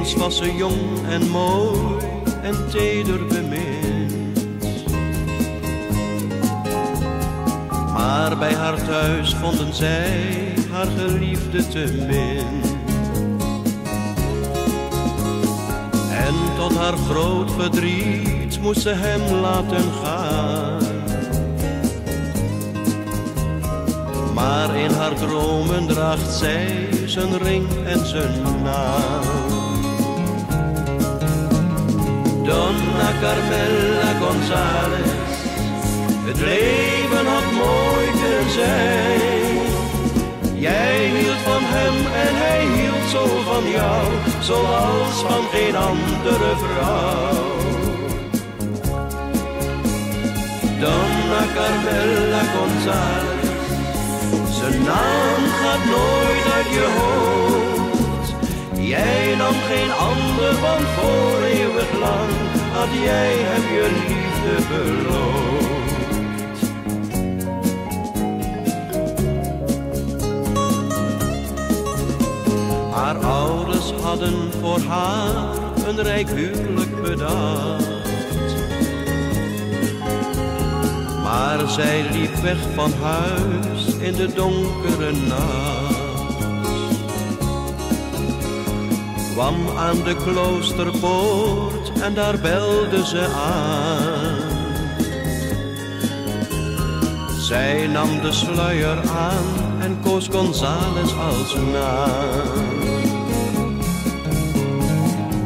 Eens was ze jong en mooi en teder bemind. Maar bij haar thuis vonden zij haar geliefde te min. En tot haar groot verdriet moest ze hem laten gaan. Maar in haar dromen draagt zij zijn ring en zijn naam. Donna Carmela González, het leven had mooi kunnen zijn. Jij hield van hem en hij hield zo van jou, zoals van geen andere vrouw. Donna Carmela González, zijn naam gaat nooit uit je hoofd. Jij nam geen ander, want voor eeuwig lang had jij hem je liefde beloofd. Haar ouders hadden voor haar een rijk huwelijk bedacht. Maar zij liep weg van huis in de donkere nacht. Kwam aan de kloosterpoort en daar belde ze aan. Zij nam de sluier aan en koos González als naam.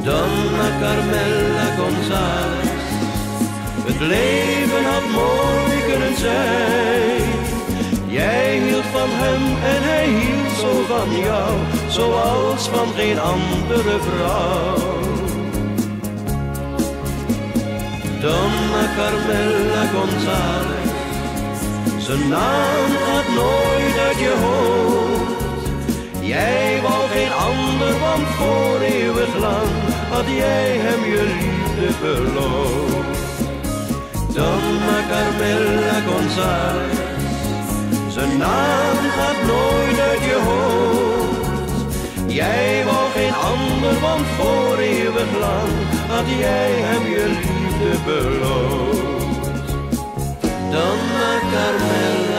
Donna Carmela González, het leven had mooi kunnen zijn. Jij hield van hem en hij hield zo van jou, zoals van geen andere vrouw. Donna Carmela González, zijn naam gaat nooit uit je hoofd. Jij wou geen ander, want voor eeuwig lang had jij hem je liefde beloofd. Donna Carmela González, zijn naam gaat nooit uit je hoofd. Jij wou geen ander, want voor eeuwig lang had jij hem je liefde beloofd. Donna Carmela